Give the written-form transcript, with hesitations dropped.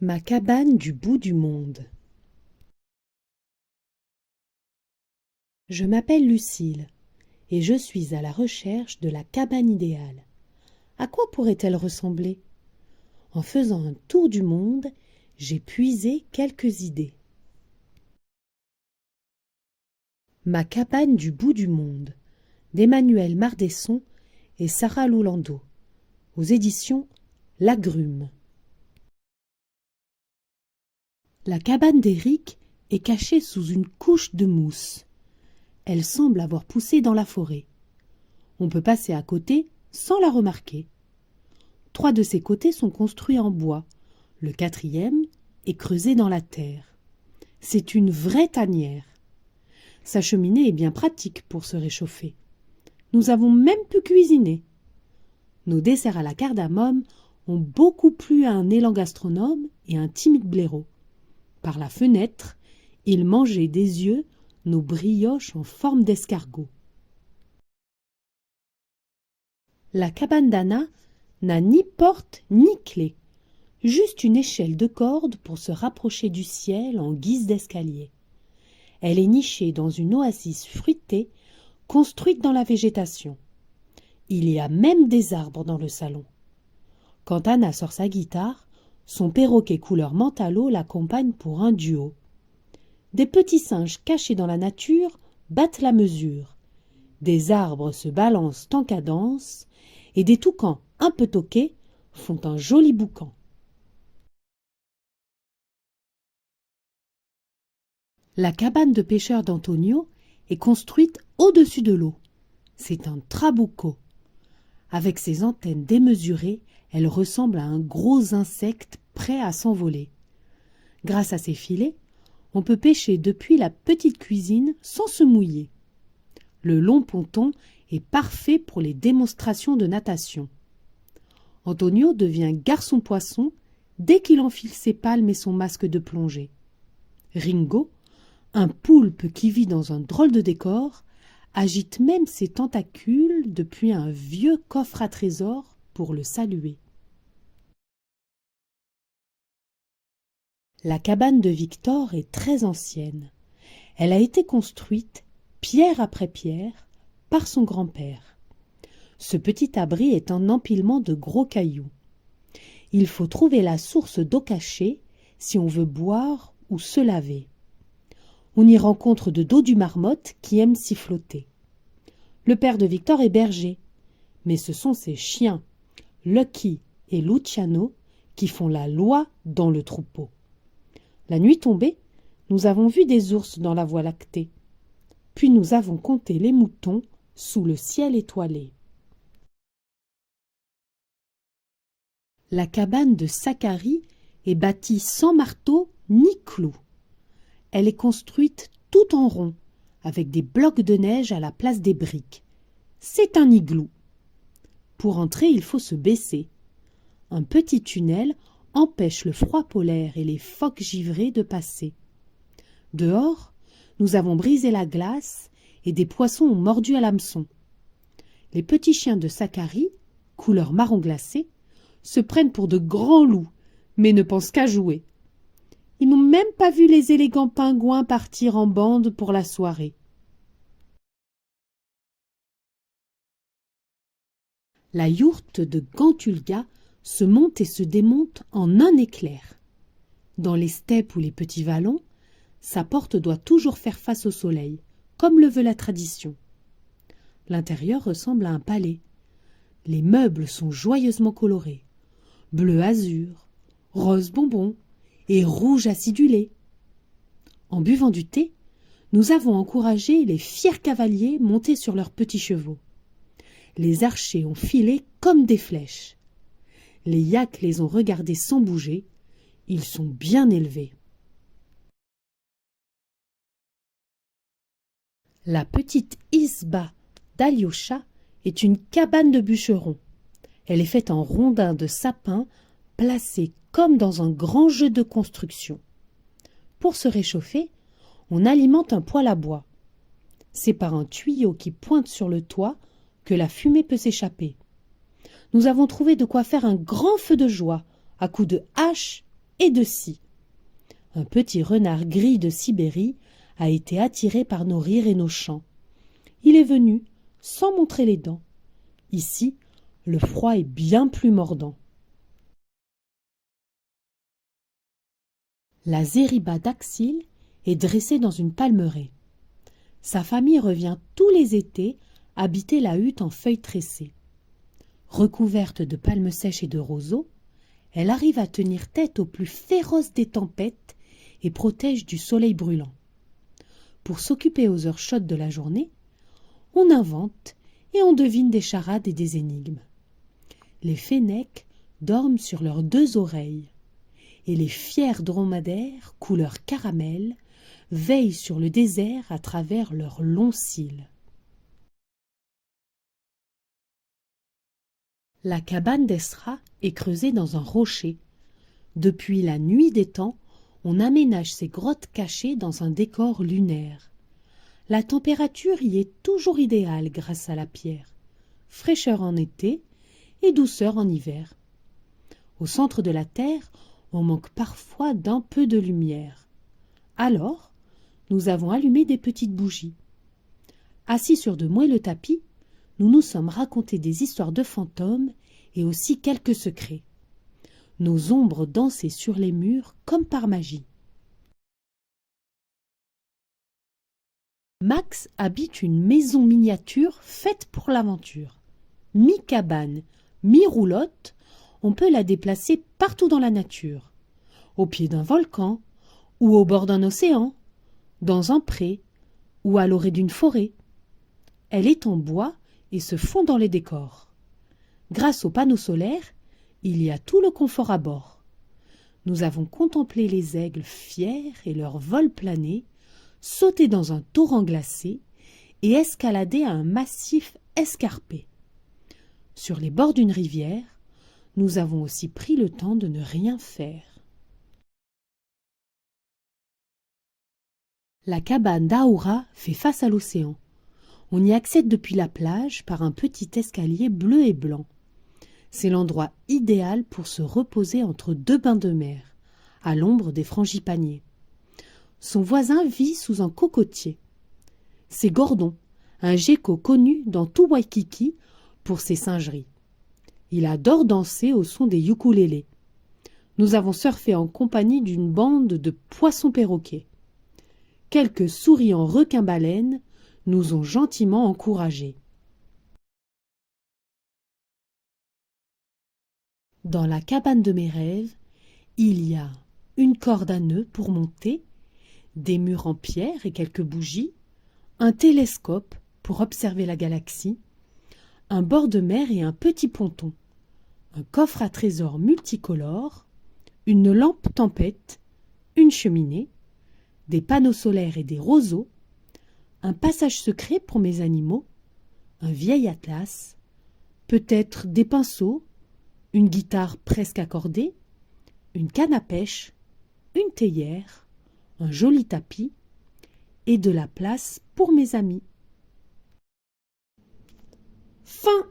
Ma cabane du bout du monde. Je m'appelle Lucille et je suis à la recherche de la cabane idéale. À quoi pourrait-elle ressembler? En faisant un tour du monde, j'ai puisé quelques idées. Ma cabane du bout du monde, d'Emmanuel Mardesson et Sarah Loulandau, aux éditions L'Agrume. La cabane d'Éric est cachée sous une couche de mousse. Elle semble avoir poussé dans la forêt. On peut passer à côté sans la remarquer. 3 de ses côtés sont construits en bois. Le 4e est creusé dans la terre. C'est une vraie tanière. Sa cheminée est bien pratique pour se réchauffer. Nous avons même pu cuisiner. Nos desserts à la cardamome ont beaucoup plu à un élan gastronome et un timide blaireau. Par la fenêtre, il mangeait des yeux nos brioches en forme d'escargot. La cabane d'Anna n'a ni porte ni clé, juste une échelle de corde pour se rapprocher du ciel en guise d'escalier. Elle est nichée dans une oasis fruitée construite dans la végétation. Il y a même des arbres dans le salon. Quand Anna sort sa guitare, son perroquet couleur mentalo l'accompagne pour un duo. Des petits singes cachés dans la nature battent la mesure. Des arbres se balancent en cadence et des toucans un peu toqués font un joli boucan. La cabane de pêcheur d'Antonio est construite au-dessus de l'eau. C'est un trabuco. Avec ses antennes démesurées, elle ressemble à un gros insecte prêt à s'envoler. Grâce à ses filets, on peut pêcher depuis la petite cuisine sans se mouiller. Le long ponton est parfait pour les démonstrations de natation. Antonio devient garçon-poisson dès qu'il enfile ses palmes et son masque de plongée. Ringo, un poulpe qui vit dans un drôle de décor, agite même ses tentacules depuis un vieux coffre à trésors pour le saluer. La cabane de Victor est très ancienne. Elle a été construite, pierre après pierre, par son grand-père. Ce petit abri est un empilement de gros cailloux. Il faut trouver la source d'eau cachée si on veut boire ou se laver. On y rencontre de dos du marmotte qui aime s'y flotter. Le père de Victor est berger, mais ce sont ses chiens, Lucky et Luciano, qui font la loi dans le troupeau. La nuit tombée, nous avons vu des ours dans la Voie lactée. Puis nous avons compté les moutons sous le ciel étoilé. La cabane de Zacharie est bâtie sans marteau ni clou. Elle est construite tout en rond, avec des blocs de neige à la place des briques. C'est un igloo. Pour entrer, il faut se baisser. Un petit tunnel empêche le froid polaire et les phoques givrés de passer. Dehors, nous avons brisé la glace et des poissons ont mordu à l'hameçon. Les petits chiens de Zacharie, couleur marron glacé, se prennent pour de grands loups, mais ne pensent qu'à jouer. Ils n'ont même pas vu les élégants pingouins partir en bande pour la soirée. La yourte de Gantulga se monte et se démonte en un éclair. Dans les steppes ou les petits vallons, sa porte doit toujours faire face au soleil, comme le veut la tradition. L'intérieur ressemble à un palais. Les meubles sont joyeusement colorés. Bleu azur, rose bonbon et rouge acidulé. En buvant du thé, nous avons encouragé les fiers cavaliers montés sur leurs petits chevaux. Les archers ont filé comme des flèches. Les yaks les ont regardés sans bouger. Ils sont bien élevés. La petite Isba d'Alyosha est une cabane de bûcheron. Elle est faite en rondins de sapin placés comme dans un grand jeu de construction. Pour se réchauffer, on alimente un poêle à bois. C'est par un tuyau qui pointe sur le toit que la fumée peut s'échapper. Nous avons trouvé de quoi faire un grand feu de joie à coups de hache et de scie. Un petit renard gris de Sibérie a été attiré par nos rires et nos chants. Il est venu, sans montrer les dents. Ici, le froid est bien plus mordant. La zériba d'Axil est dressée dans une palmeraie. Sa famille revient tous les étés habiter la hutte en feuilles tressées. Recouverte de palmes sèches et de roseaux, elle arrive à tenir tête aux plus féroces des tempêtes et protège du soleil brûlant. Pour s'occuper aux heures chaudes de la journée, on invente et on devine des charades et des énigmes. Les fennecs dorment sur leurs deux oreilles, et les fiers dromadaires, couleur caramel, veillent sur le désert à travers leurs longs cils. La cabane d'Esra est creusée dans un rocher. Depuis la nuit des temps, on aménage ces grottes cachées dans un décor lunaire. La température y est toujours idéale grâce à la pierre. Fraîcheur en été et douceur en hiver. Au centre de la terre, on manque parfois d'un peu de lumière. Alors, nous avons allumé des petites bougies. Assis sur de moelleux tapis, nous nous sommes racontés des histoires de fantômes et aussi quelques secrets. Nos ombres dansaient sur les murs comme par magie. Max habite une maison miniature faite pour l'aventure. Mi-cabane, mi-roulotte, on peut la déplacer partout dans la nature. Au pied d'un volcan, ou au bord d'un océan, dans un pré, ou à l'orée d'une forêt. Elle est en bois et se fond dans les décors. Grâce aux panneaux solaires, il y a tout le confort à bord. Nous avons contemplé les aigles fiers et leur vol plané, sauté dans un torrent glacé et escaladé un massif escarpé. Sur les bords d'une rivière, nous avons aussi pris le temps de ne rien faire. La cabane d'Aoura fait face à l'océan. On y accède depuis la plage par un petit escalier bleu et blanc. C'est l'endroit idéal pour se reposer entre deux bains de mer, à l'ombre des frangipaniers. Son voisin vit sous un cocotier. C'est Gordon, un gecko connu dans tout Waikiki pour ses singeries. Il adore danser au son des ukulélés. Nous avons surfé en compagnie d'une bande de poissons perroquets. Quelques souriants requins-baleines nous ont gentiment encouragés. Dans la cabane de mes rêves, il y a une corde à nœuds pour monter, des murs en pierre et quelques bougies, un télescope pour observer la galaxie, un bord de mer et un petit ponton, un coffre à trésors multicolore, une lampe tempête, une cheminée, des panneaux solaires et des roseaux, un passage secret pour mes animaux, un vieil atlas, peut-être des pinceaux, une guitare presque accordée, une canne à pêche, une théière, un joli tapis et de la place pour mes amis. Fin.